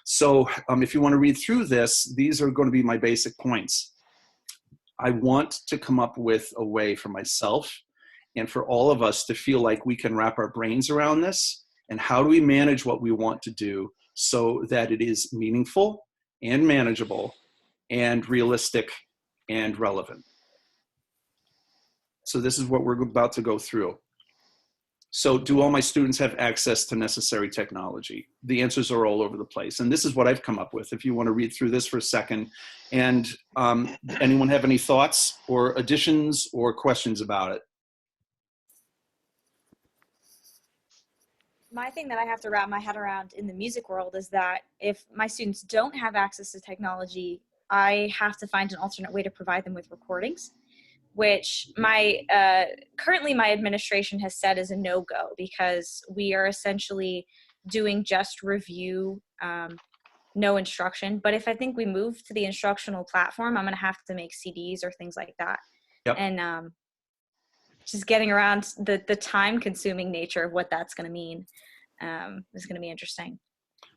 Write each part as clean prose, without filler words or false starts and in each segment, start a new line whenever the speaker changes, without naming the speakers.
So if you want to read through this, these are going to be my basic points. I want to come up with a way for myself and for all of us to feel like we can wrap our brains around this. And how do we manage what we want to do so that it is meaningful and manageable and realistic and relevant? So this is what we're about to go through. So do all my students have access to necessary technology? The answers are all over the place. And this is what I've come up with, if you want to read through this for a second. And anyone have any thoughts or additions or questions about it?
My thing that I have to wrap my head around in the music world is that if my students don't have access to technology, I have to find an alternate way to provide them with recordings, which currently my administration has said is a no-go, because we are essentially doing just review, no instruction. But if I think we move to the instructional platform, I'm going to have to make CDs or things like that. Yep. And just getting around the time-consuming nature of what that's going to mean is going to be interesting.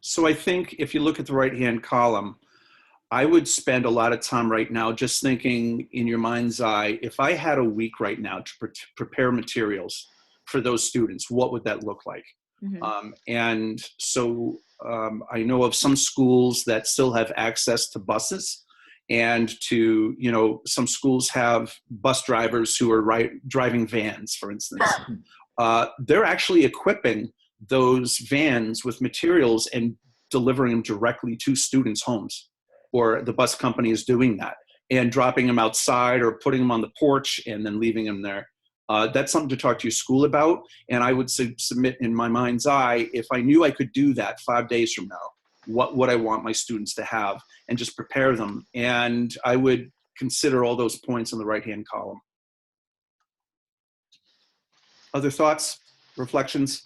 So I think if you look at the right-hand column, I would spend a lot of time right now just thinking in your mind's eye, if I had a week right now to prepare materials for those students, what would that look like? Mm-hmm. And so I know of some schools that still have access to buses, and to, some schools have bus drivers who are driving vans, for instance. They're actually equipping those vans with materials and delivering them directly to students' homes. Or the bus company is doing that and dropping them outside or putting them on the porch and then leaving them there. That's something to talk to your school about. And I would submit in my mind's eye, if I knew I could do that 5 days from now, what would I want my students to have, and just prepare them. And I would consider all those points in the right-hand column. Other thoughts, reflections?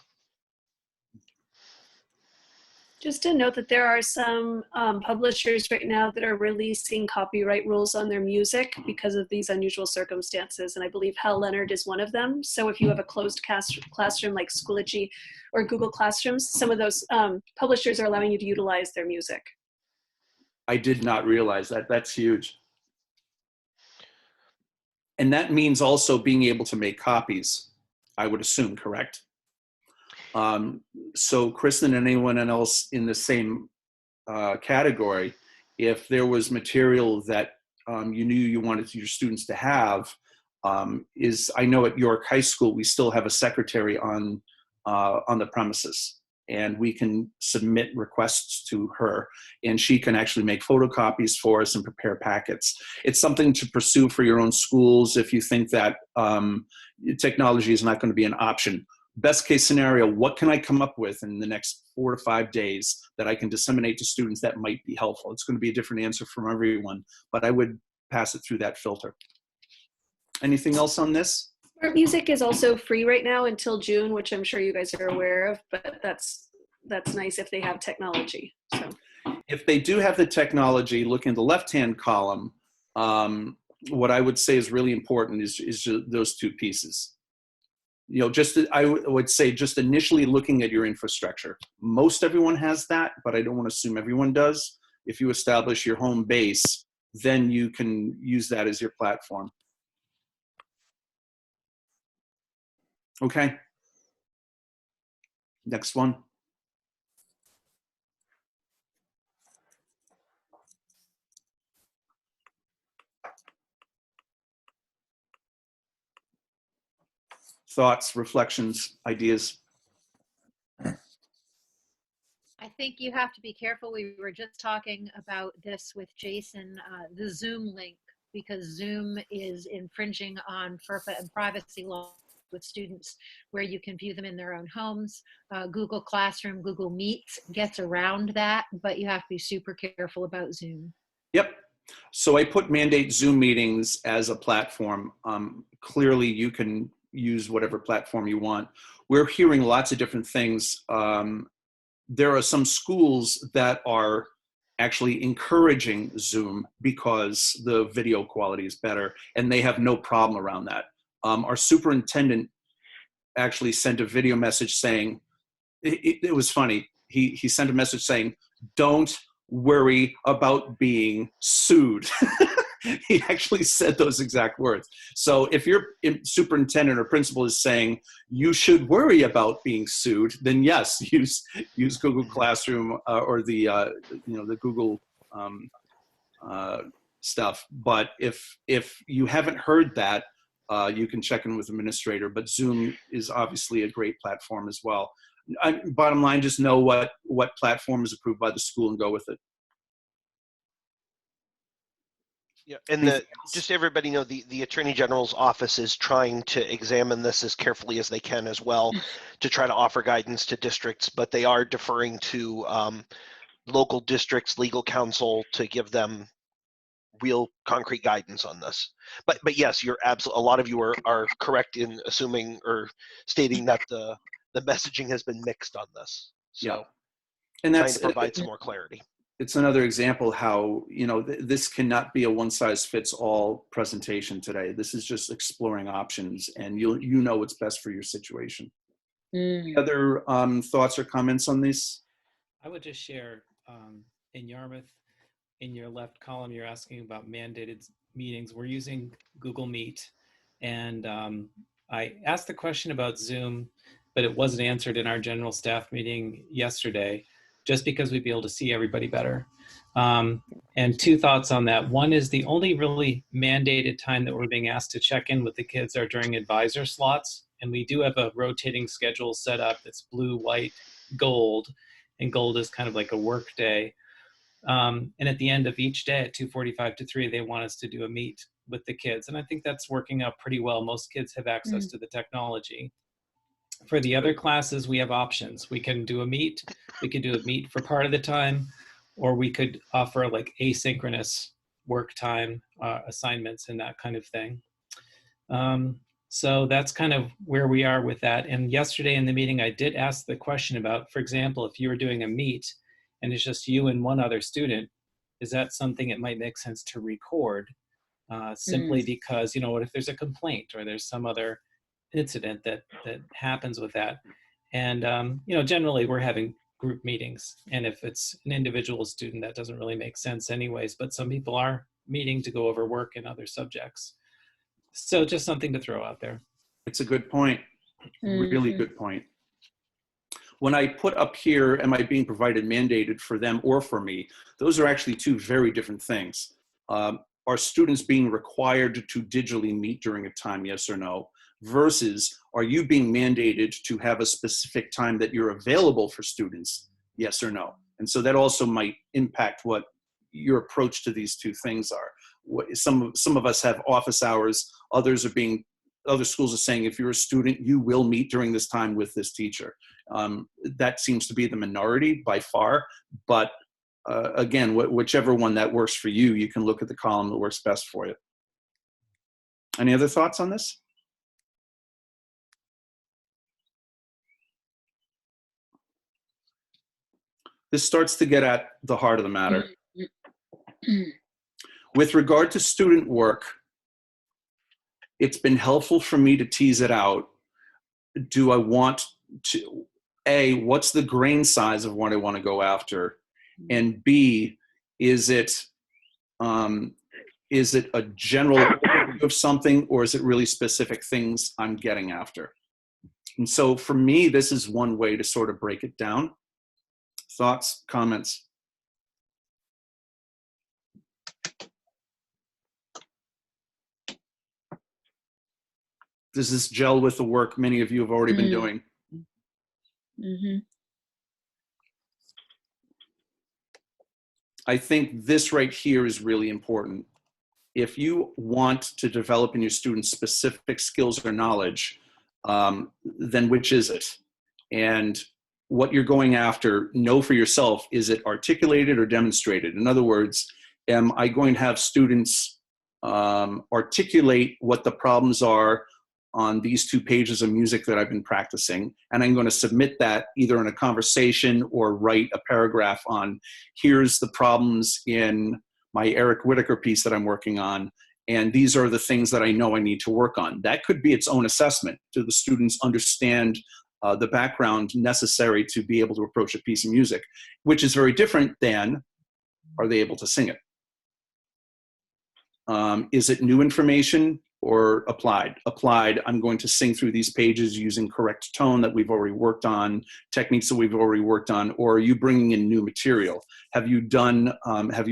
Just to note that there are some publishers right now that are releasing copyright rules on their music because of these unusual circumstances. And I believe Hal Leonard is one of them. So if you have a closed classroom like Schoology or Google Classrooms, some of those publishers are allowing you to utilize their music.
I did not realize that. That's huge. And that means also being able to make copies, I would assume, correct? So Kristen and anyone else in the same category, if there was material that you knew you wanted your students to have, I know at York High School we still have a secretary on the premises, and we can submit requests to her, and she can actually make photocopies for us and prepare packets. It's something to pursue for your own schools if you think that technology is not going to be an option. Best case scenario, what can I come up with in the next 4 to 5 days that I can disseminate to students that might be helpful? It's going to be a different answer from everyone, but I would pass it through that filter. Anything else on this?
Smart Music is also free right now until June, which I'm sure you guys are aware of, but that's nice if they have technology. So
if they do have the technology, look in the left-hand column. What I would say is really important is those two pieces. I would say just initially looking at your infrastructure. Most everyone has that, but I don't want to assume everyone does. If you establish your home base, then you can use that as your platform. Okay. Next one. Thoughts, reflections, ideas?
I think you have to be careful. We were just talking about this with Jason, the Zoom link, because Zoom is infringing on FERPA and privacy law with students where you can view them in their own homes. Google Classroom, Google Meets gets around that, but you have to be super careful about Zoom.
Yep. So I put mandate Zoom meetings as a platform. Clearly you can use whatever platform you want. We're hearing lots of different things. There are some schools that are actually encouraging Zoom because the video quality is better, and they have no problem around that. Our superintendent actually sent a video message saying, it was funny. He sent a message saying, don't worry about being sued. He actually said those exact words. So if your superintendent or principal is saying you should worry about being sued, then yes, use Google Classroom or the the Google stuff. But if you haven't heard that, you can check in with the administrator. But Zoom is obviously a great platform as well. Bottom line, just know what platform is approved by the school and go with it.
Yeah, and just everybody know the Attorney General's office is trying to examine this as carefully as they can as well to try to offer guidance to districts, but they are deferring to local districts' legal counsel to give them real concrete guidance on this. But yes, you're absolutely, a lot of you are correct in assuming or stating that the messaging has been mixed on this. So
Yeah. And
trying
that's
to provide some more clarity.
It's another example how, this cannot be a one-size-fits-all presentation today. This is just exploring options, and you know what's best for your situation. Any other thoughts or comments on this?
I would just share, in Yarmouth, in your left column, you're asking about mandated meetings. We're using Google Meet, and I asked the question about Zoom, but it wasn't answered in our general staff meeting yesterday, just because we'd be able to see everybody better. And two thoughts on that. One is the only really mandated time that we're being asked to check in with the kids are during advisor slots. And we do have a rotating schedule set up that's blue, white, gold. And gold is kind of like a work day. And at the end of each day at 2:45 to 3, they want us to do a meet with the kids. And I think that's working out pretty well. Most kids have access to the technology. For the other classes, we have options. We can do a meet. We could do a meet for part of the time, or we could offer like asynchronous work time assignments and that kind of thing. So that's kind of where we are with that. And yesterday in the meeting, I did ask the question about, for example, if you were doing a meet and it's just you and one other student, is that something it might make sense to record simply because, what if there's a complaint or there's some other incident that happens with that. And, generally we're having group meetings. And if it's an individual student, that doesn't really make sense anyways, but some people are meeting to go over work and other subjects. So just something to throw out there.
It's a good point. Really good point. When I put up here, am I being provided mandated for them or for me? Those are actually two very different things. Are students being required to digitally meet during a time, yes or no? Versus, are you being mandated to have a specific time that you're available for students, yes or no? And so that also might impact what your approach to these two things are. Some of us have office hours, other schools are saying if you're a student, you will meet during this time with this teacher. That seems to be the minority by far, but again, whichever one that works for you, you can look at the column that works best for you. Any other thoughts on this? This starts to get at the heart of the matter. With regard to student work, it's been helpful for me to tease it out. Do I want to, A, what's the grain size of what I want to go after? And B, is it a general overview of something, or is it really specific things I'm getting after? And so for me, this is one way to sort of break it down. Thoughts, comments? Does this gel with the work many of you have already been doing? I think this right here is really important. If you want to develop in your students specific skills or knowledge, then which is it? And what you're going after, know for yourself, is it articulated or demonstrated? In other words, am I going to have students articulate what the problems are on these 2 pages of music that I've been practicing, and I'm going to submit that either in a conversation or write a paragraph on, here's the problems in my Eric Whitaker piece that I'm working on, and these are the things that I know I need to work on. That could be its own assessment. Do the students understand the background necessary to be able to approach a piece of music, which is very different than, are they able to sing it? Is it new information or applied? Applied, I'm going to sing through these pages using correct tone that we've already worked on, techniques that we've already worked on, or are you bringing in new material? Have you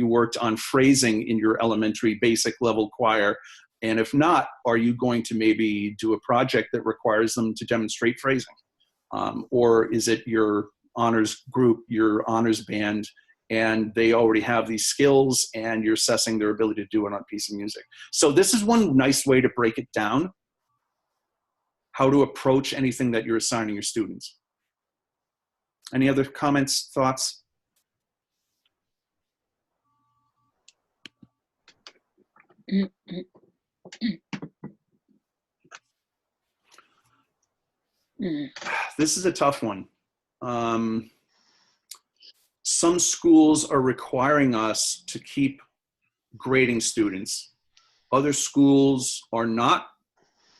worked on phrasing in your elementary basic level choir? And if not, are you going to maybe do a project that requires them to demonstrate phrasing? Or is it your honors group, your honors band, and they already have these skills and you're assessing their ability to do it on a piece of music? So this is one nice way to break it down, how to approach anything that you're assigning your students. Any other comments, thoughts? This is a tough one. Some schools are requiring us to keep grading students. Other schools are not.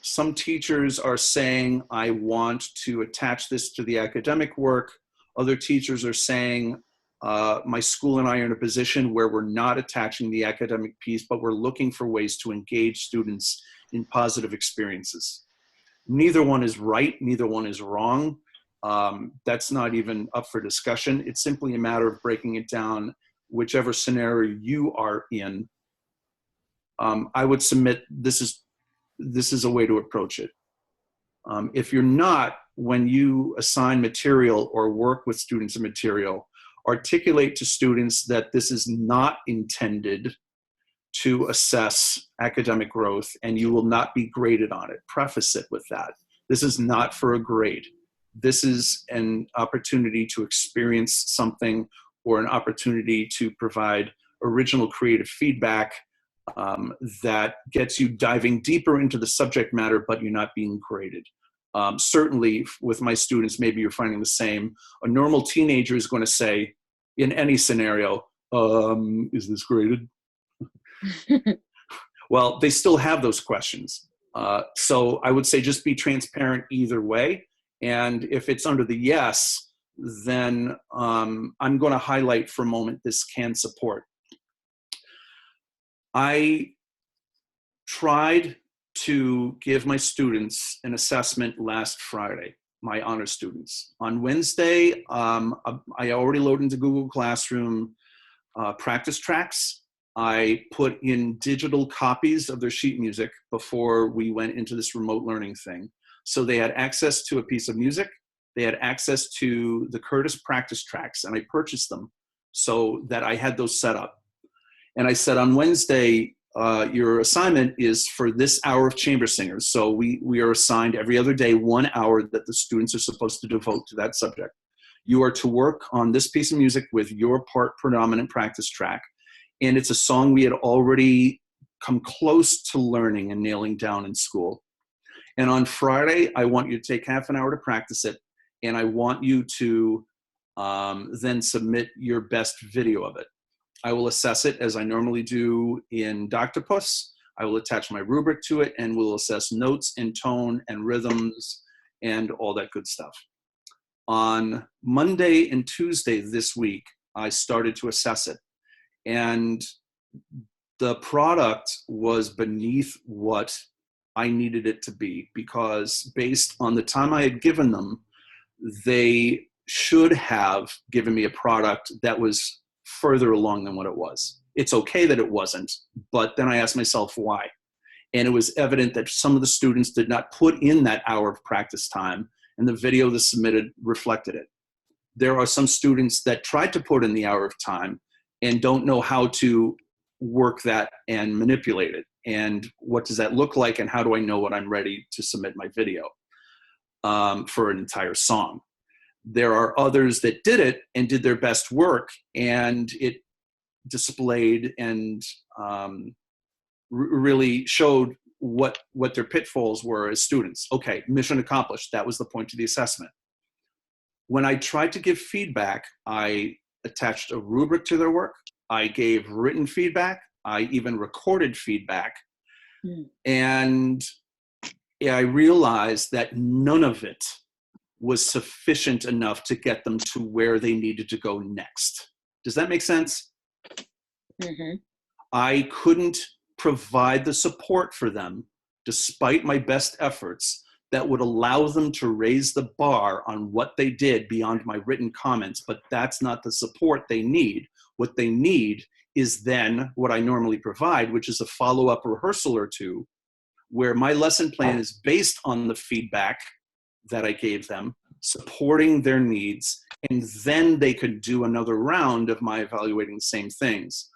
Some teachers are saying, I want to attach this to the academic work. Other teachers are saying, my school and I are in a position where we're not attaching the academic piece, but we're looking for ways to engage students in positive experiences. Neither one is right, neither one is wrong. That's not even up for discussion. It's simply a matter of breaking it down, whichever scenario you are in. I would submit this is a way to approach it. If you're not, when you assign material or work with students and material, articulate to students that this is not intended to assess academic growth and you will not be graded on it. Preface it with that. This is not for a grade. This is an opportunity to experience something or an opportunity to provide original creative feedback that gets you diving deeper into the subject matter, but you're not being graded. Certainly with my students, maybe you're finding the same. A normal teenager is going to say, in any scenario, is this graded? Well, they still have those questions. So I would say just be transparent either way. And if it's under the yes, then I'm going to highlight for a moment this can support. I tried to give my students an assessment last Friday, my honor students. On Wednesday, I already loaded into Google Classroom practice tracks. I put in digital copies of their sheet music before we went into this remote learning thing. So they had access to a piece of music. They had access to the Curtis practice tracks, and I purchased them so that I had those set up. And I said, on Wednesday, your assignment is for this hour of chamber singers. So we are assigned every other day 1 hour that the students are supposed to devote to that subject. You are to work on this piece of music with your part predominant practice track. And it's a song we had already come close to learning and nailing down in school. And on Friday, I want you to take half an hour to practice it. And I want you to then submit your best video of it. I will assess it as I normally do in Doctopus. I will attach my rubric to it and we'll assess notes and tone and rhythms and all that good stuff. On Monday and Tuesday this week, I started to assess it. And the product was beneath what I needed it to be, because based on the time I had given them, they should have given me a product that was further along than what it was. It's okay that it wasn't, but then I asked myself why. And it was evident that some of the students did not put in that hour of practice time, and the video they submitted reflected it. There are some students that tried to put in the hour of time and don't know how to work that and manipulate it. And what does that look like, and how do I know when I'm ready to submit my video for an entire song? There are others that did it and did their best work, and it displayed and really showed what their pitfalls were as students. Okay, mission accomplished. That was the point of the assessment. When I tried to give feedback, I attached a rubric to their work. I gave written feedback. I even recorded feedback. And I realized that none of it was sufficient enough to get them to where they needed to go next. Does that make sense?
Mm-hmm.
I couldn't provide the support for them, despite my best efforts, that would allow them to raise the bar on what they did beyond my written comments, but that's not the support they need. What they need is then what I normally provide, which is a follow-up rehearsal or two, where my lesson plan is based on the feedback that I gave them, supporting their needs, and then they could do another round of my evaluating the same things.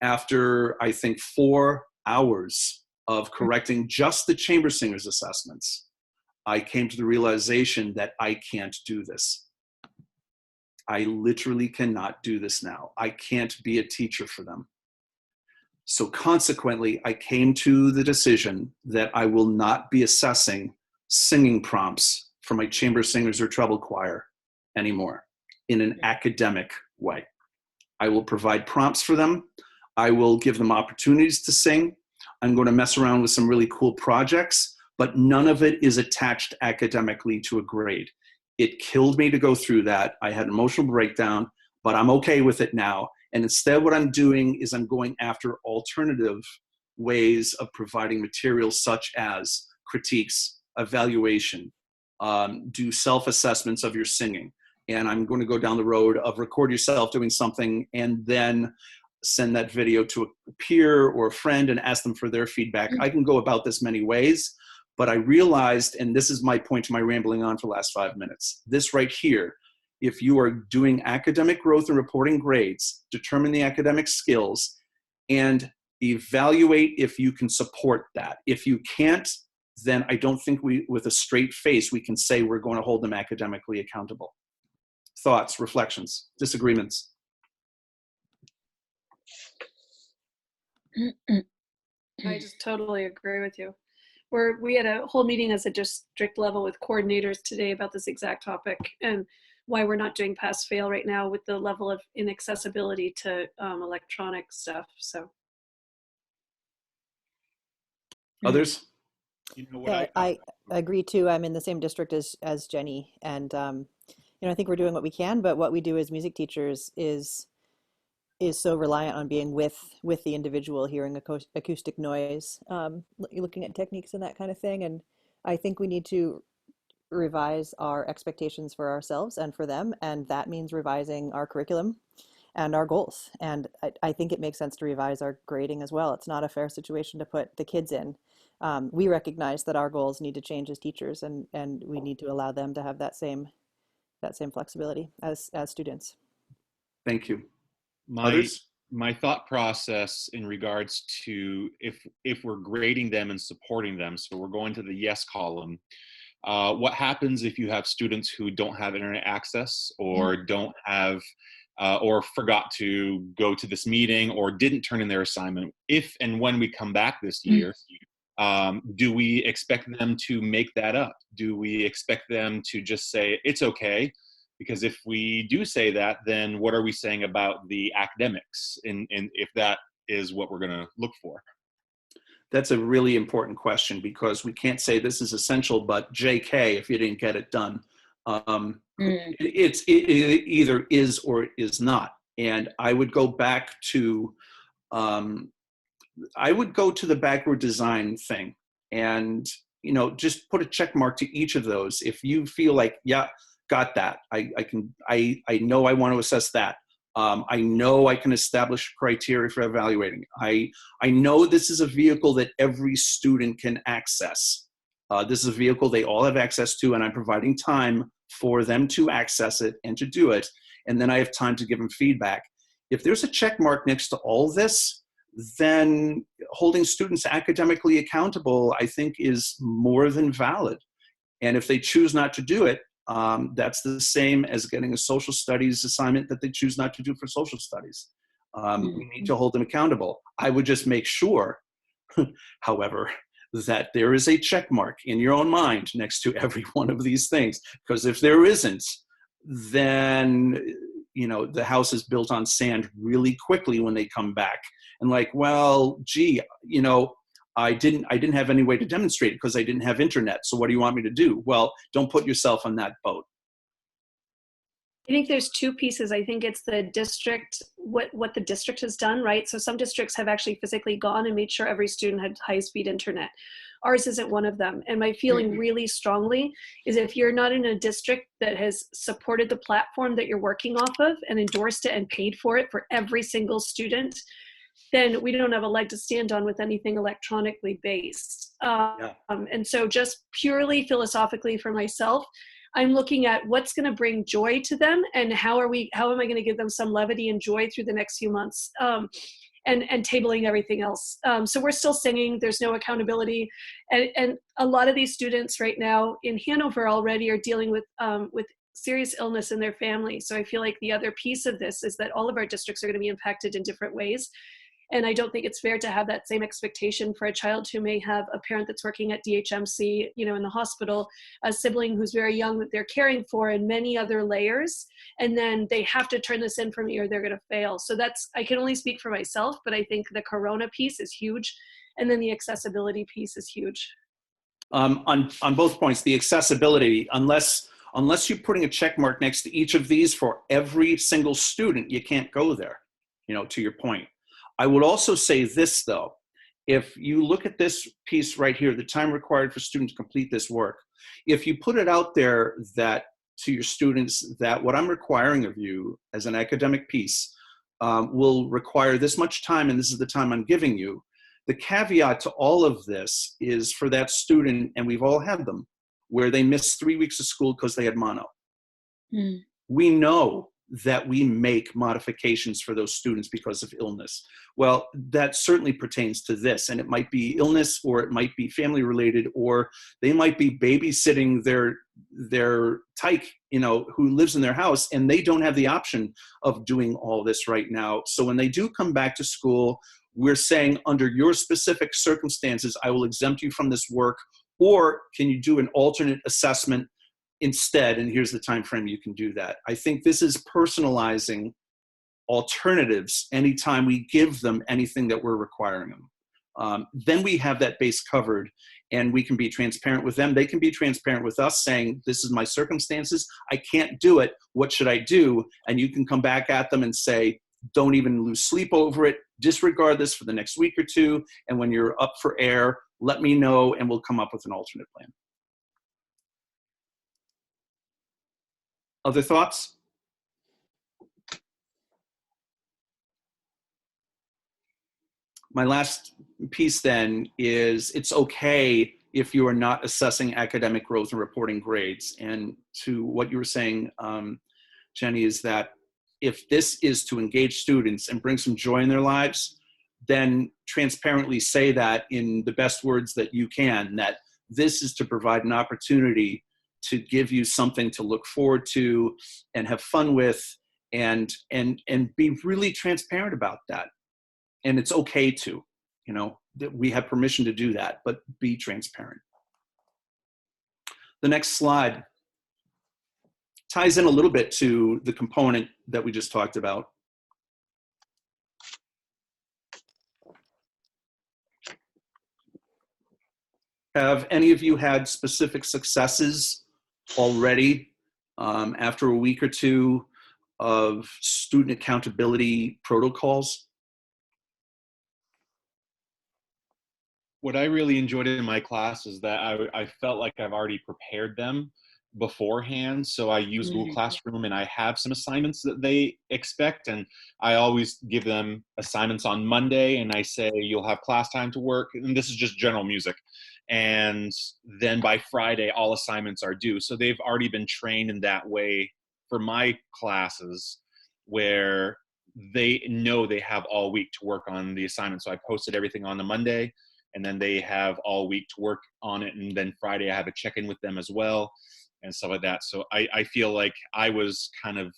After, I think, 4 hours of correcting just the chamber singers assessments, I came to the realization that I can't do this. I literally cannot do this now. I can't be a teacher for them. So consequently, I came to the decision that I will not be assessing singing prompts for my chamber singers or treble choir anymore in an academic way. I will provide prompts for them. I will give them opportunities to sing. I'm going to mess around with some really cool projects, but none of it is attached academically to a grade. It killed me to go through that. I had an emotional breakdown, but I'm okay with it now. And instead what I'm doing is I'm going after alternative ways of providing materials such as critiques, evaluation, do self-assessments of your singing. And I'm going to go down the road of record yourself doing something and then send that video to a peer or a friend and ask them for their feedback. I can go about this many ways, but I realized, and this is my point to my rambling on for the last 5 minutes, this right here, if you are doing academic growth and reporting grades, determine the academic skills and evaluate if you can support that. If you can't, then I don't think with a straight face, we can say we're going to hold them academically accountable. Thoughts, reflections, disagreements?
I just totally agree with you. We had a whole meeting as a district level with coordinators today about this exact topic and why we're not doing pass fail right now with the level of inaccessibility to electronic stuff. So
Others?
You know what,
Yeah, I agree too. I'm in the same district as Jenny, and I think we're doing what we can, but what we do as music teachers is so reliant on being with the individual, hearing acoustic noise, looking at techniques and that kind of thing. And I think we need to revise our expectations for ourselves and for them, and that means revising our curriculum and our goals. And I think it makes sense to revise our grading as well. It's not a fair situation to put the kids in. We recognize that our goals need to change as teachers, and we need to allow them to have that same flexibility as students.
Thank you.
My thought process in regards to if we're grading them and supporting them, so we're going to the yes column, what happens if you have students who don't have internet access or don't have or forgot to go to this meeting or didn't turn in their assignment? If and when we come back this year, do we expect them to make that up? Do we expect them to just say, it's okay? Because if we do say that, then what are we saying about the academics? And if that is what we're going to look for?
That's a really important question, because we can't say this is essential, but JK, if you didn't get it done. It either is or it is not. And I would go back to, the backward design thing and, just put a check mark to each of those. If you feel like, yeah, got that. I know I want to assess that. I know I can establish criteria for evaluating. I know this is a vehicle that every student can access. This is a vehicle they all have access to, and I'm providing time for them to access it and to do it. And then I have time to give them feedback. If there's a check mark next to all this, then holding students academically accountable, I think, is more than valid. And if they choose not to do it, that's the same as getting a social studies assignment that they choose not to do for social studies. We need to hold them accountable. I would just make sure, however, that there is a check mark in your own mind next to every one of these things. Because if there isn't, then the house is built on sand really quickly when they come back. And like, well, gee, I didn't have any way to demonstrate it because I didn't have internet. So what do you want me to do? Well, don't put yourself on that boat.
I think there's two pieces. I think it's the district, what the district has done, right? So some districts have actually physically gone and made sure every student had high-speed internet. Ours isn't one of them. And my feeling really strongly is if you're not in a district that has supported the platform that you're working off of and endorsed it and paid for it for every single student, then we don't have a leg to stand on with anything electronically based. And so just purely philosophically for myself, I'm looking at what's going to bring joy to them and how am I going to give them some levity and joy through the next few months, and tabling everything else. So we're still singing, there's no accountability. And a lot of these students right now in Hanover already are dealing with serious illness in their family. So I feel like the other piece of this is that all of our districts are going to be impacted in different ways. And I don't think it's fair to have that same expectation for a child who may have a parent that's working at DHMC, in the hospital, a sibling who's very young that they're caring for, and many other layers. And then they have to turn this in for me or they're going to fail. So I can only speak for myself, but I think the Corona piece is huge. And then the accessibility piece is huge.
On both points, the accessibility, unless you're putting a check mark next to each of these for every single student, you can't go there, to your point. I would also say this, though. If you look at this piece right here, the time required for students to complete this work, if you put it out there that to your students that what I'm requiring of you as an academic piece will require this much time and this is the time I'm giving you, the caveat to all of this is for that student, and we've all had them, where they missed 3 weeks of school because they had mono. We know that we make modifications for those students because of illness. Well, that certainly pertains to this, and it might be illness, or it might be family related, or they might be babysitting their tyke, who lives in their house, and they don't have the option of doing all this right now. So when they do come back to school, we're saying under your specific circumstances, I will exempt you from this work, or can you do an alternate assessment instead, and here's the time frame you can do that. I think this is personalizing alternatives anytime we give them anything that we're requiring them. Then we have that base covered, and we can be transparent with them. They can be transparent with us, saying, this is my circumstances, I can't do it, what should I do? And you can come back at them and say, don't even lose sleep over it, disregard this for the next week or two, and when you're up for air, let me know and we'll come up with an alternate plan. Other thoughts? My last piece then is it's okay if you are not assessing academic growth and reporting grades. And to what you were saying, Jenny, is that if this is to engage students and bring some joy in their lives, then transparently say that in the best words that you can, that this is to provide an opportunity to give you something to look forward to and have fun with, and be really transparent about that. And it's okay to, that we have permission to do that, but be transparent. The next slide ties in a little bit to the component that we just talked about. Have any of you had specific successes already after a week or two of student accountability protocols?
What I really enjoyed in my class is that I felt like I've already prepared them beforehand. So I use Google Classroom, and I have some assignments that they expect. And I always give them assignments on Monday, and I say, you'll have class time to work. And this is just general music. And then by Friday, all assignments are due. So they've already been trained in that way for my classes, where they know they have all week to work on the assignment. So I posted everything on the Monday, and then they have all week to work on it. And then Friday, I have a check-in with them as well and stuff like that. So I feel like I was kind of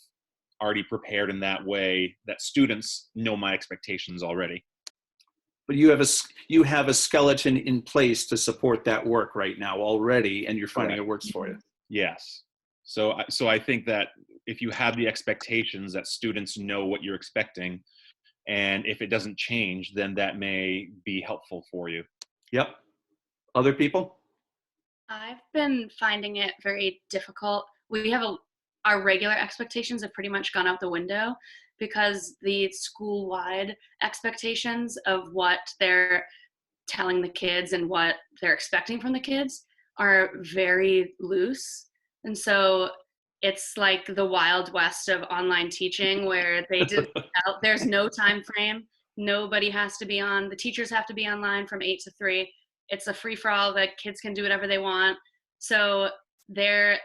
already prepared in that way, that students know my expectations already.
But you have a skeleton in place to support that work right now already, and you're finding it works for you.
Yes. So I think that if you have the expectations that students know what you're expecting, and if it doesn't change, then that may be helpful for you.
Yep. Other people?
I've been finding it very difficult.
our regular expectations have pretty much gone out the window, because the school-wide expectations of what they're telling the kids and what they're expecting from the kids are very loose. And so it's like the wild west of online teaching, where they did there's no time frame. Nobody has to be on. The teachers have to be online from 8 to 3. It's a free for all. The kids can do whatever they want. So they're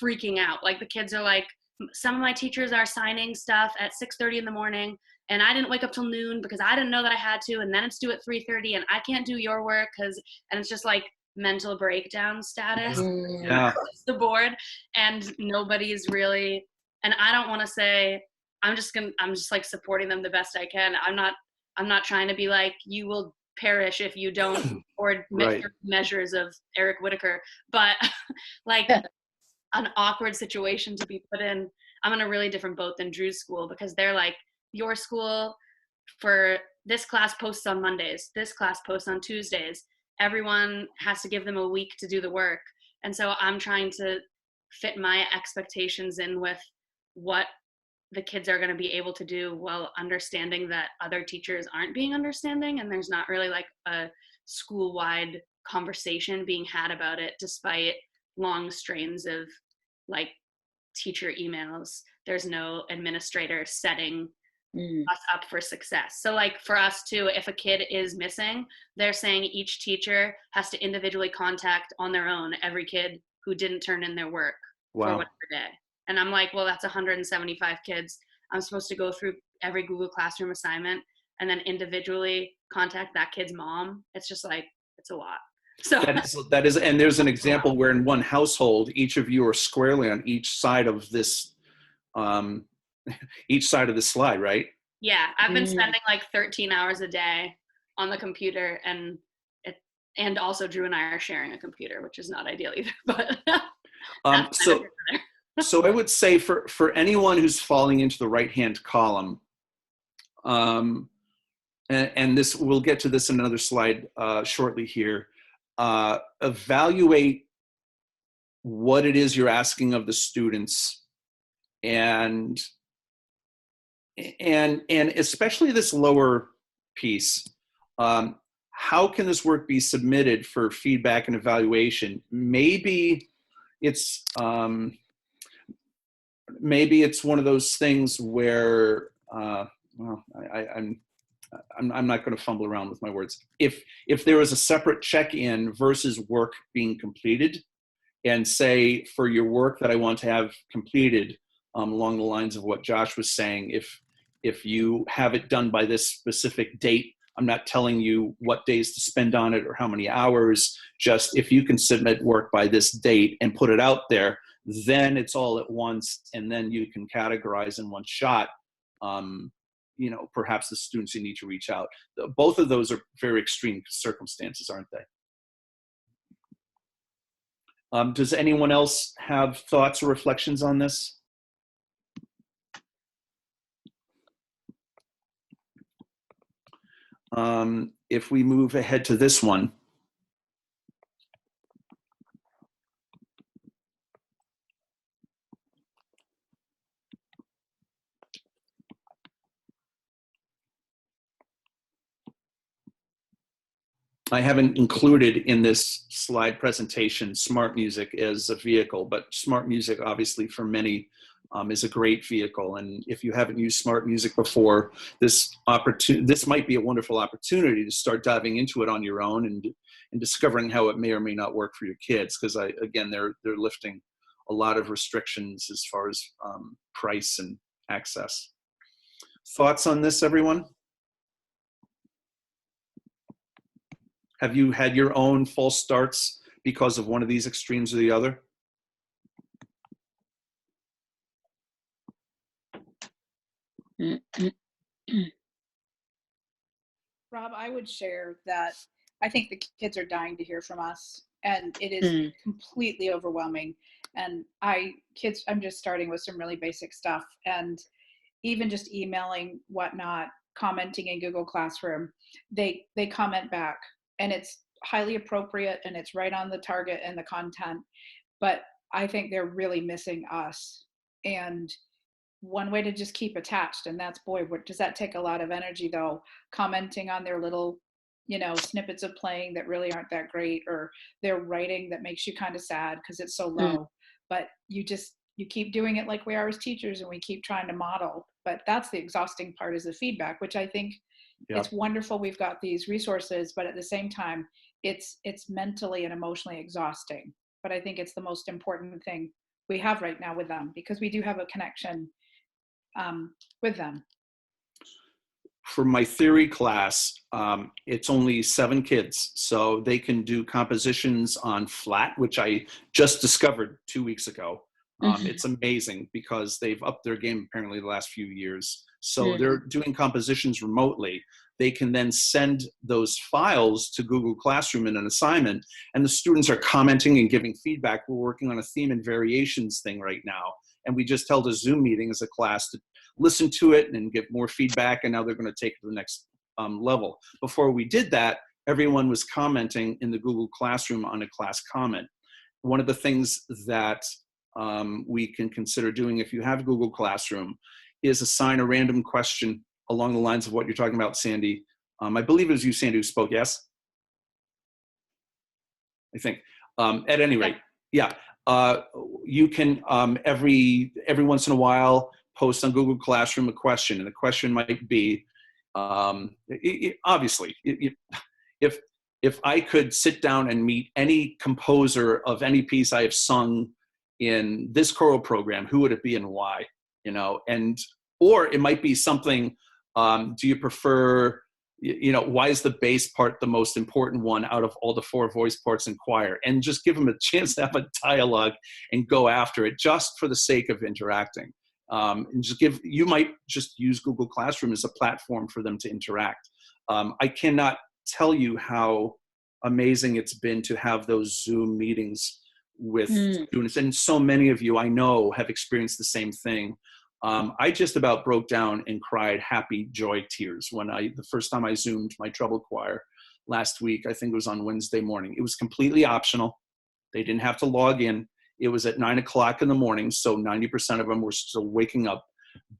freaking out. Like, the kids are like, some of my teachers are signing stuff at 6:30 in the morning, and I didn't wake up till noon because I didn't know that I had to, and then it's due at 3:30, and I can't do your work and it's just like mental breakdown status
Yeah.
across the board, and nobody's really. And I don't want to say I'm just like supporting them the best I can. I'm not trying to be like, you will perish if you don't, or
Right.
measures of Eric Whitaker, but like an awkward situation to be put in. I'm in a really different boat than Drew's school, because they're like, your school, for this class posts on Mondays, this class posts on Tuesdays. Everyone has to give them a week to do the work. And so I'm trying to fit my expectations in with what the kids are going to be able to do, while understanding that other teachers aren't being understanding, and there's not really like a school-wide conversation being had about it, despite long strains of like teacher emails. There's no administrator setting us up for success. So like for us too, if a kid is missing, they're saying each teacher has to individually contact on their own every kid who didn't turn in their work for
Wow.
whatever day. And I'm like, well, that's 175 kids. I'm supposed to go through every Google Classroom assignment and then individually contact that kid's mom. It's just like, it's a lot. So
That is, and there's an example where in one household, each of you are squarely on each side of this, each side of the slide, right?
yeah, I've been spending like 13 hours a day on the computer, and also Drew and I are sharing a computer, which is not ideal either, but that's
So I would say for anyone who's falling into the right-hand column, and this, we'll get to this in another slide shortly here, evaluate what it is you're asking of the students, and especially this lower piece. How can this work be submitted for feedback and evaluation? Maybe it's one of those things where well, I'm not going to fumble around with my words. If there was a separate check-in versus work being completed, and say for your work that I want to have completed, along the lines of what Josh was saying, if you have it done by this specific date, I'm not telling you what days to spend on it or how many hours, just if you can submit work by this date and put it out there, then it's all at once, and then you can categorize in one shot, perhaps the students you need to reach out. Both of those are very extreme circumstances, aren't they? Does anyone else have thoughts or reflections on this? If we move ahead to this one. I haven't included in this slide presentation Smart Music as a vehicle, but Smart Music obviously for many is a great vehicle. And if you haven't used Smart Music before, this might be a wonderful opportunity to start diving into it on your own and discovering how it may or may not work for your kids. Because again, they're lifting a lot of restrictions as far as price and access. Thoughts on this, everyone? Have you had your own false starts because of one of these extremes or the other?
Rob, I would share that I think the kids are dying to hear from us, and it is completely overwhelming. And I'm just starting with some really basic stuff, and even just emailing, whatnot, commenting in Google Classroom, they comment back, and it's highly appropriate, and it's right on the target and the content. But I think they're really missing us. And one way to just keep attached, and that's, boy, what does that take a lot of energy though, commenting on their little, snippets of playing that really aren't that great, or their writing that makes you kind of sad because it's so low. But you keep doing it like we are as teachers, and we keep trying to model. But that's the exhausting part, is the feedback, which I think it's wonderful we've got these resources, but at the same time, it's mentally and emotionally exhausting. But I think it's the most important thing we have right now with them, because we do have a connection with them.
For my theory class, it's only 7 kids, so they can do compositions on flat, which I just discovered 2 weeks ago. It's amazing because they've upped their game apparently the last few years. So they're doing compositions remotely. They can then send those files to Google Classroom in an assignment, and the students are commenting and giving feedback. We're working on a theme and variations thing right now, and we just held a Zoom meeting as a class to listen to it and give more feedback, and now they're going to take it to the next level. Before we did that, everyone was commenting in the Google Classroom on a class comment. One of the things that we can consider doing, if you have Google Classroom, is assign a random question along the lines of what you're talking about, Sandy. I believe it was you, Sandy, who spoke, yes? I think. At any rate, yeah. You can, every once in a while, post on Google Classroom a question, and the question might be, obviously, if I could sit down and meet any composer of any piece I have sung in this choral program, who would it be and why? Or it might be something, do you prefer, why is the bass part the most important one out of all the 4 voice parts in choir? And just give them a chance to have a dialogue and go after it, just for the sake of interacting. And you might just use Google Classroom as a platform for them to interact. I cannot tell you how amazing it's been to have those Zoom meetings with students. And so many of you I know have experienced the same thing. I just about broke down and cried happy joy tears when the first time I Zoomed my treble choir last week. I think it was on Wednesday morning. It was completely optional. They didn't have to log in. It was at 9 o'clock in the morning, so 90% of them were still waking up.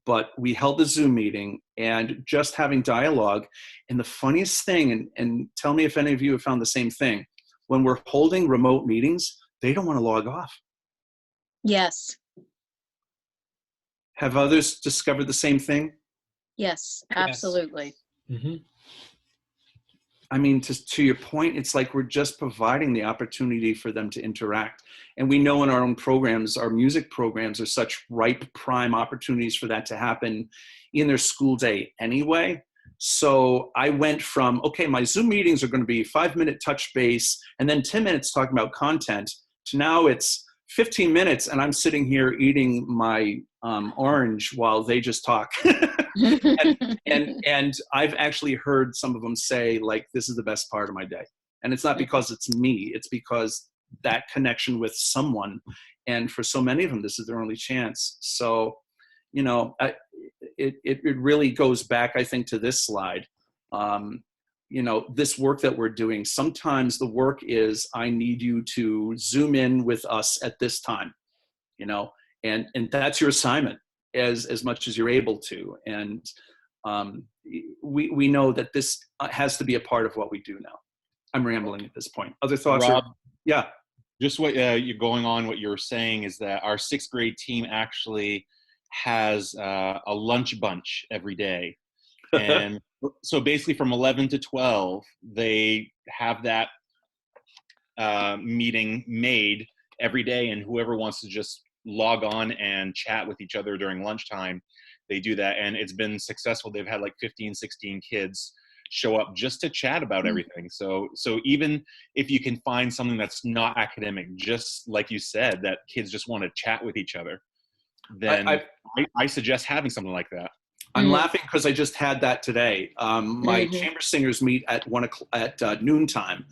But we held the Zoom meeting and just having dialogue. And the funniest thing, and tell me if any of you have found the same thing, when we're holding remote meetings, they don't want to log off.
Yes.
Have others discovered the same thing?
Yes, absolutely.
Yes. Mm-hmm.
I mean, to your point, it's like we're just providing the opportunity for them to interact. And we know in our own programs, our music programs are such ripe, prime opportunities for that to happen in their school day anyway. So I went from, okay, my Zoom meetings are going to be 5-minute touch base and then 10 minutes talking about content, to now it's 15 minutes and I'm sitting here eating my orange while they just talk. and I've actually heard some of them say, like, this is the best part of my day. And it's not because it's me, it's because that connection with someone. And for so many of them, this is their only chance. So, it really goes back, I think, to this slide. This work that we're doing, sometimes the work is, I need you to Zoom in with us at this time, and that's your assignment as much as you're able to. And we know that this has to be a part of what we do now. I'm rambling at this point. Other thoughts?
Rob,
yeah.
Just what you're going on, what you're saying is that our 6th grade team actually has a lunch bunch every day. And so basically from 11 to 12, they have that meeting made every day, and whoever wants to just log on and chat with each other during lunchtime, they do that. And it's been successful. They've had like 15, 16 kids show up just to chat about everything. So even if you can find something that's not academic, just like you said, that kids just want to chat with each other, then I suggest having something like that.
I'm laughing because I just had that today. My chamber singers meet at noontime.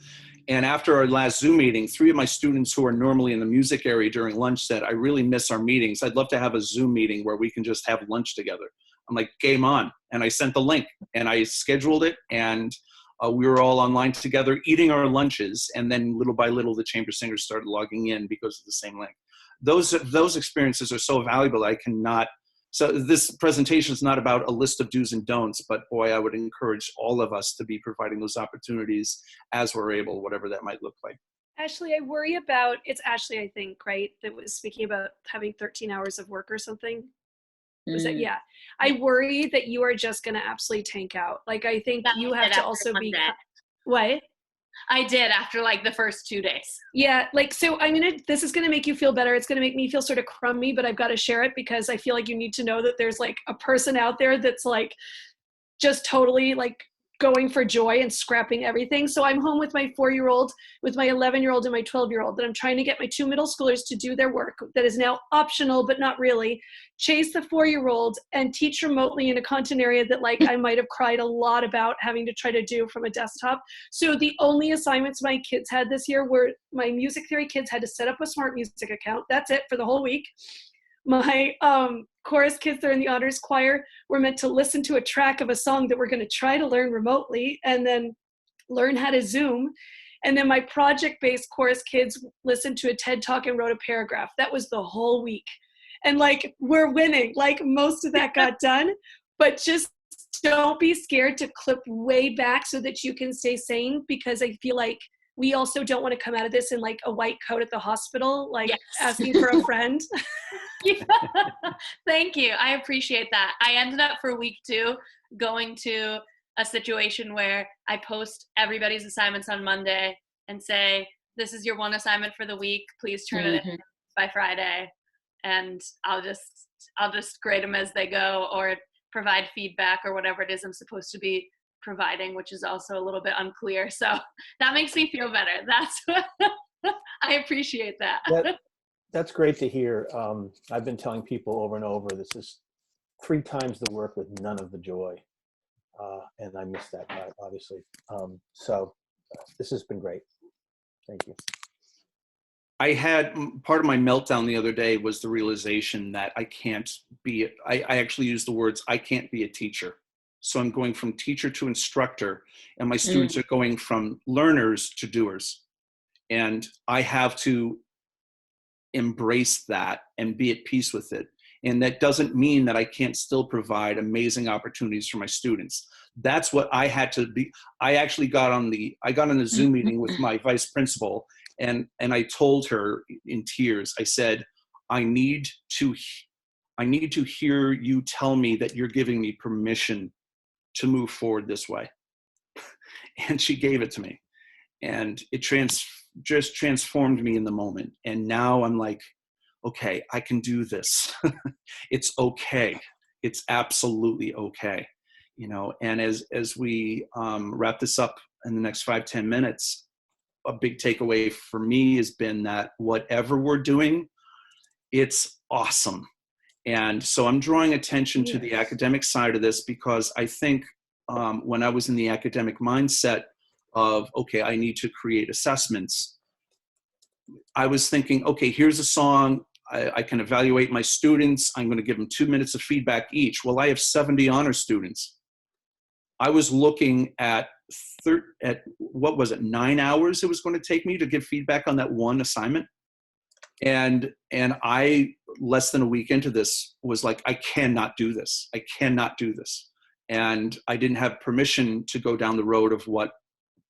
And after our last Zoom meeting, 3 of my students who are normally in the music area during lunch said, I really miss our meetings. I'd love to have a Zoom meeting where we can just have lunch together. I'm like, game on. And I sent the link and I scheduled it, and we were all online together eating our lunches. And then little by little, the chamber singers started logging in because of the same link. those experiences are so valuable. I cannot. So this presentation is not about a list of do's and don'ts, but boy, I would encourage all of us to be providing those opportunities as we're able, whatever that might look like.
Ashley, I worry about, it's Ashley, I think, right? That was speaking about having 13 hours of work or something. Was that, yeah. I worry that you are just going to absolutely tank out. Like, I think you have to also be, what?
I did after like the first 2 days.
Yeah, like, so this is gonna make you feel better. It's gonna make me feel sort of crummy, but I've got to share it because I feel like you need to know that there's like a person out there that's like just totally like going for joy and scrapping everything. So I'm home with my 4-year-old, with my 11-year-old and my 12-year-old, that I'm trying to get my 2 middle schoolers to do their work that is now optional, but not really, chase the 4-year-old and teach remotely in a content area that like I might have cried a lot about having to try to do from a desktop. So the only assignments my kids had this year were my music theory kids had to set up a Smart Music account. That's it for the whole week. My chorus kids that are in the honors choir were meant to listen to a track of a song that we're going to try to learn remotely and then learn how to Zoom. And then my project-based chorus kids listened to a TED Talk and wrote a paragraph. That was the whole week. And like, we're winning. Like, most of that got done, but just don't be scared to clip way back so that you can stay sane, because I feel like we also don't want to come out of this in like a white coat at the hospital, like asking for a friend.
Yeah. Thank you. I appreciate that. I ended up for week 2 going to a situation where I post everybody's assignments on Monday and say, this is your one assignment for the week. Please turn it in by Friday. And I'll just grade them as they go or provide feedback or whatever it is I'm supposed to be providing, which is also a little bit unclear. So that makes me feel better. That's I appreciate that.
That's great to hear. I've been telling people over and over, this is 3 times the work with none of the joy. And I miss that part, obviously. So this has been great. Thank you.
I had part of my meltdown the other day was the realization that I can't be, I actually used the words, I can't be a teacher. So I'm going from teacher to instructor, and my students are going from learners to doers. And I have to embrace that and be at peace with it. And that doesn't mean that I can't still provide amazing opportunities for my students. That's what I had to be. I actually got on a Zoom meeting with my vice principal, and I told her in tears, I said, I need to hear you tell me that you're giving me permission to move forward this way. And she gave it to me. And it just transformed me in the moment. And now I'm like, okay, I can do this. It's okay. It's absolutely okay. You know, and as we wrap this up in the next 5-10 minutes, a big takeaway for me has been that whatever we're doing, it's awesome. And so I'm drawing attention to the academic side of this, because I think when I was in the academic mindset of, okay, I need to create assessments, I was thinking, okay, here's a song. I can evaluate my students. I'm going to give them 2 minutes of feedback each. Well, I have 70 honor students. I was looking at what was it, 9 hours it was going to take me to give feedback on that one assignment. And I, less than a week into this, was like, I cannot do this. I cannot do this. And I didn't have permission to go down the road of what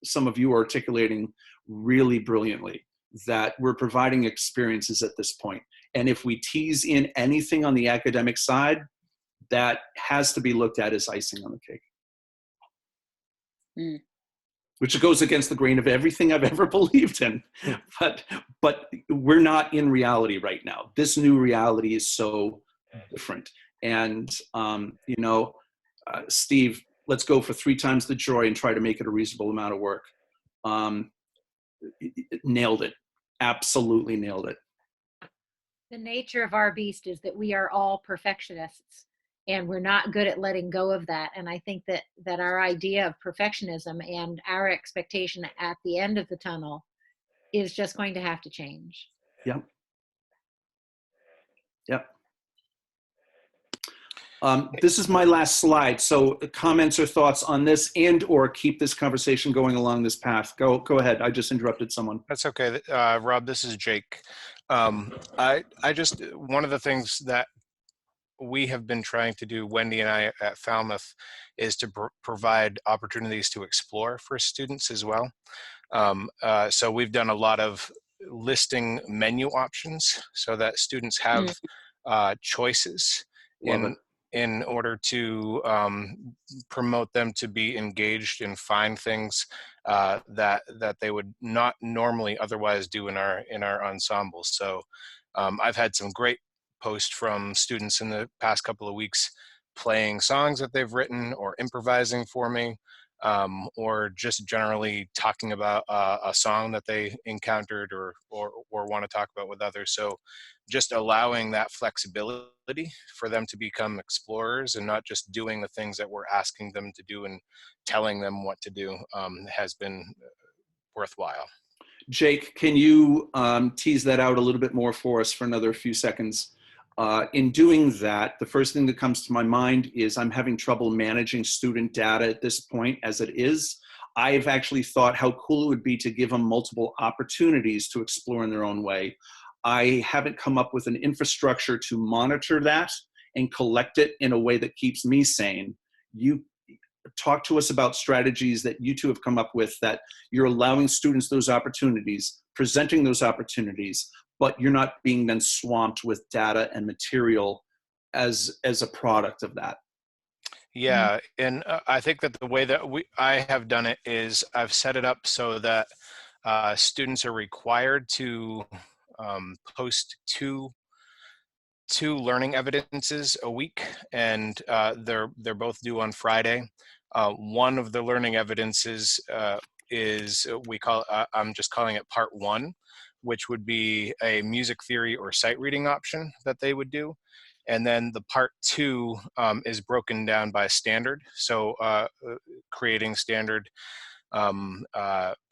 some of you are articulating really brilliantly, that we're providing experiences at this point. And if we tease in anything on the academic side, that has to be looked at as icing on the cake. Which goes against the grain of everything I've ever believed in. But we're not in reality right now. This new reality is so different. And, Steve, let's go for 3 times the joy and try to make it a reasonable amount of work. Nailed it. Absolutely nailed it.
The nature of our beast is that we are all perfectionists, and we're not good at letting go of that. And I think that our idea of perfectionism and our expectation at the end of the tunnel is just going to have to change.
Yep. This is my last slide. So comments or thoughts on this, and or keep this conversation going along this path. Go ahead. I just interrupted someone.
That's okay. Rob, this is Jake. I just, one of the things that we have been trying to do, Wendy and I at Falmouth, is to provide opportunities to explore for students as well. So we've done a lot of listing menu options so that students have choices in order to promote them to be engaged and find things that they would not normally otherwise do in our ensembles. So I've had some great posts from students in the past couple of weeks playing songs that they've written or improvising for me, or just generally talking about a song that they encountered or want to talk about with others. So just allowing that flexibility for them to become explorers and not just doing the things that we're asking them to do and telling them what to do has been worthwhile.
Jake, can you tease that out a little bit more for us for another few seconds? In doing that, the first thing that comes to my mind is I'm having trouble managing student data at this point as it is. I've actually thought how cool it would be to give them multiple opportunities to explore in their own way. I haven't come up with an infrastructure to monitor that and collect it in a way that keeps me sane. You talk to us about strategies that you two have come up with that you're allowing students those opportunities, presenting those opportunities, but you're not being then swamped with data and material as a product of that.
Yeah, and I think that the way that I have done it is I've set it up so that students are required to post two learning evidences a week, and they're both due on Friday. One of the learning evidences is I'm just calling it part 1, which would be a music theory or sight reading option that they would do. And then the part 2 is broken down by standard. So creating standard,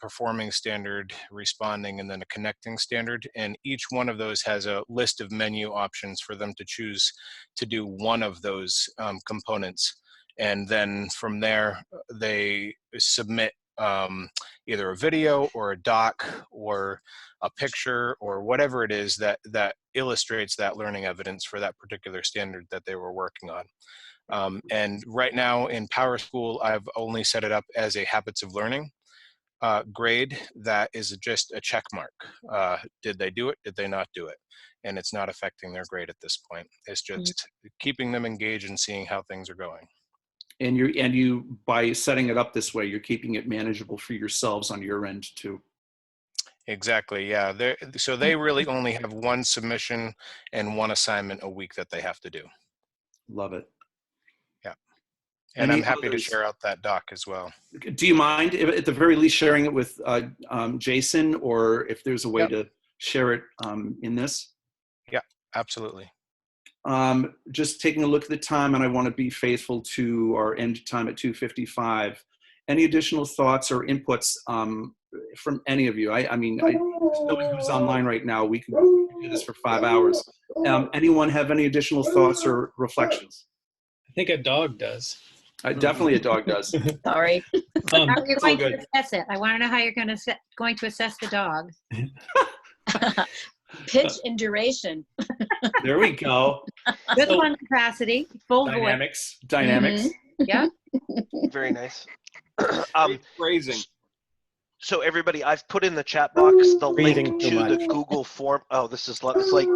performing standard, responding, and then a connecting standard. And each one of those has a list of menu options for them to choose to do one of those components. And then from there, they submit either a video or a doc or a picture or whatever it is that illustrates that learning evidence for that particular standard that they were working on. And right now in PowerSchool, I've only set it up as a habits of learning grade that is just a check mark. Did they do it? Did they not do it? And it's not affecting their grade at this point. It's just keeping them engaged and seeing how things are going.
And you by setting it up this way, you're keeping it manageable for yourselves on your end too.
Exactly, yeah. So they really only have one submission and one assignment a week that they have to do.
Love it.
Yeah. And I'm happy to share out that doc as well.
Do you mind, if, at the very least, sharing it with Jason, or if there's a way to share it in this?
Yeah, absolutely.
Just taking a look at the time, and I want to be faithful to our end time at 2:55. Any additional thoughts or inputs from any of you? I mean, nobody who's online right now, we could do this for 5 hours. Anyone have any additional thoughts or reflections?
I think a dog does.
Definitely a dog does.
Sorry.
How are you going to assess it? I want to know how you're going to assess the dog.
Pitch and duration.
There we go.
Good lung capacity, full
Dynamics.
voice.
Dynamics.
Yeah.
Very nice.
Phrasing.
So everybody, I've put in the chat box the link to the Google form. Oh, this is it's like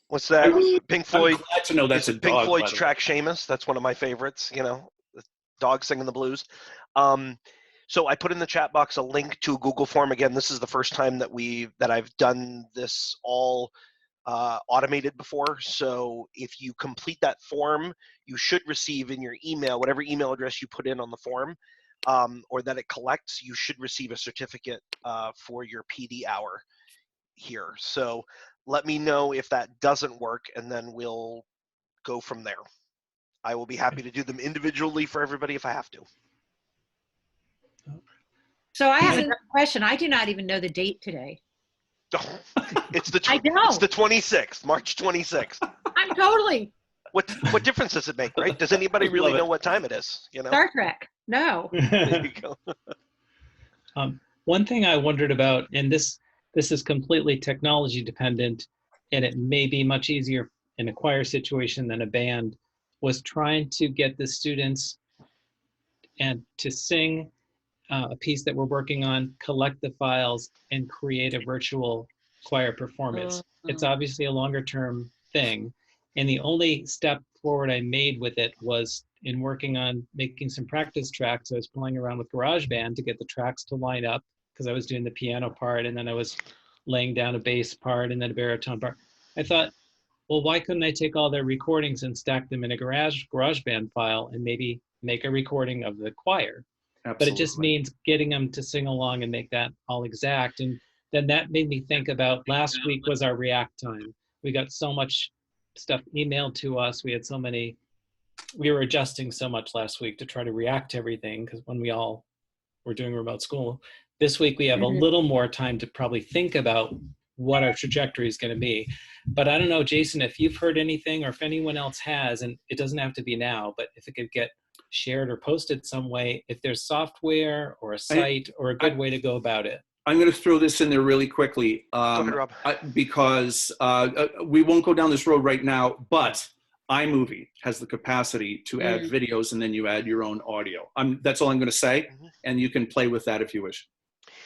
what's that? Pink Floyd.
I'm glad to know that's a dog.
Pink Floyd's track "Seamus." That's one of my favorites. You know, the dog singing the blues. So I put in the chat box a link to a Google form. Again, this is the first time that I've done this all automated before. So if you complete that form, you should receive in your email, whatever email address you put in on the form, or that it collects, you should receive a certificate for your PD hour here. So let me know if that doesn't work, and then we'll go from there. I will be happy to do them individually for everybody if I have to.
So I have another question. I do not even know the date today.
It's the 26th, March 26th.
I'm totally.
What difference does it make, right? Does anybody really know what time it is? You know,
Star Trek. No.
There you go.
One thing I wondered about, and this this is completely technology dependent, and it may be much easier in a choir situation than a band, was trying to get the students and to sing a piece that we're working on, collect the files, and create a virtual choir performance. It's obviously a longer term thing. And the only step forward I made with it was in working on making some practice tracks. I was playing around with GarageBand to get the tracks to line up, because I was doing the piano part and then I was laying down a bass part and then a baritone part. I thought, well, why couldn't I take all their recordings and stack them in a GarageBand file and maybe make a recording of the choir?
Absolutely.
But it just means getting them to sing along and make that all exact. And then that made me think about last week was our react time. We got so much stuff emailed to us. We were adjusting so much last week to try to react to everything, because when we all were doing remote school. This week we have a little more time to probably think about what our trajectory is going to be. But I don't know, Jason, if you've heard anything, or if anyone else has, and it doesn't have to be now, but if it could get shared or posted some way, if there's software or a site or a good way to go about it.
I'm going to throw this in there really quickly,
Go ahead, Rob.
because we won't go down this road right now, but iMovie has the capacity to add videos, and then you add your own audio. That's all I'm going to say, and you can play with that if you wish.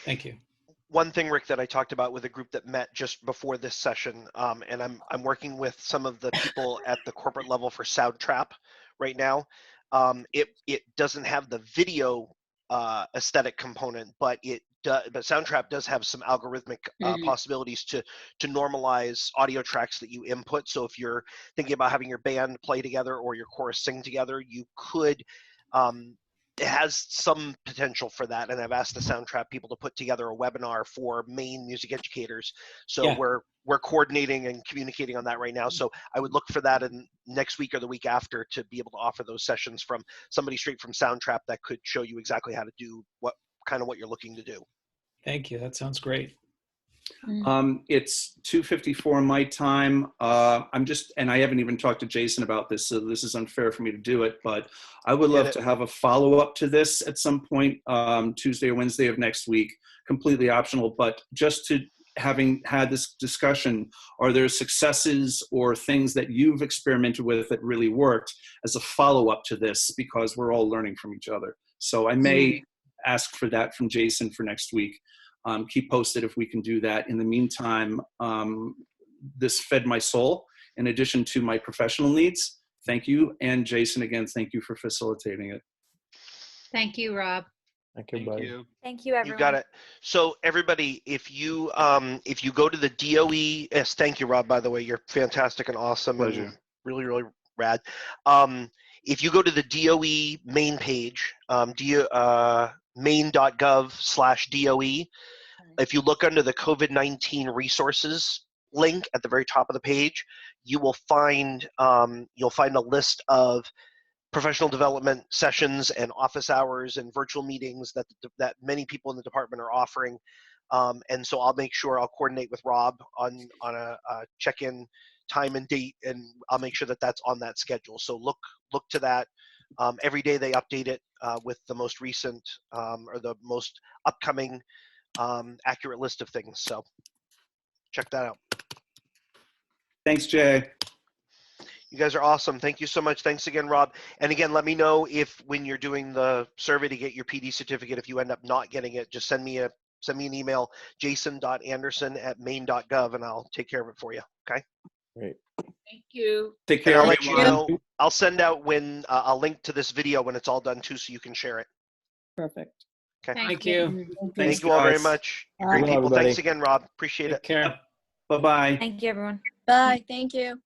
Thank you.
One thing, Rick, that I talked about with a group that met just before this session, and I'm working with some of the people at the corporate level for Soundtrap right now. It doesn't have the video aesthetic component, but Soundtrap does have some algorithmic possibilities to normalize audio tracks that you input. So if you're thinking about having your band play together or your chorus sing together, you could. It has some potential for that, and I've asked the Soundtrap people to put together a webinar for Maine music educators. So we're coordinating and communicating on that right now. So I would look for that in next week or the week after to be able to offer those sessions from somebody straight from Soundtrap that could show you exactly how to do what you're looking to do.
Thank you. That sounds great.
It's 2:54 my time. And I haven't even talked to Jason about this, so this is unfair for me to do it, but I would love to have a follow-up to this at some point, Tuesday or Wednesday of next week, completely optional, but just to having had this discussion, are there successes or things that you've experimented with that really worked as a follow-up to this, because we're all learning from each other. So I may ask for that from Jason for next week. Keep posted if we can do that. In the meantime, this fed my soul in addition to my professional needs. Thank you. And Jason, again, thank you for facilitating it.
Thank you, Rob.
Thank you, buddy.
Thank you, everyone.
You got it. So everybody, if you go to the DOE, yes, thank you, Rob, by the way, you're fantastic and awesome.
Pleasure.
And really, really rad. If you go to the DOE main page, maine.gov/DOE, if you look under the COVID-19 resources link at the very top of the page, you will find a list of professional development sessions and office hours and virtual meetings that many people in the department are offering. And so I'll make sure I'll coordinate with Rob on a check-in time and date, and I'll make sure that that's on that schedule. So look to that. Every day they update it with the most recent or the most upcoming accurate list of things. So check that out.
Thanks, Jay.
You guys are awesome. Thank you so much. Thanks again, Rob. And again, let me know if when you're doing the survey to get your PD certificate, if you end up not getting it, just send me an email, jason.anderson@maine.gov, and I'll take care of it for you. Okay?
Great.
Thank you.
Take care.
And I'll let you know. I'll send out when a link to this video when it's all done too, so you can share it.
Perfect.
Okay.
Thank you.
Thank you all very much. You're great people.
everybody.
Thanks again, Rob. Appreciate it.
Take care.
Bye-bye.
Thank you, everyone.
Bye. Thank you.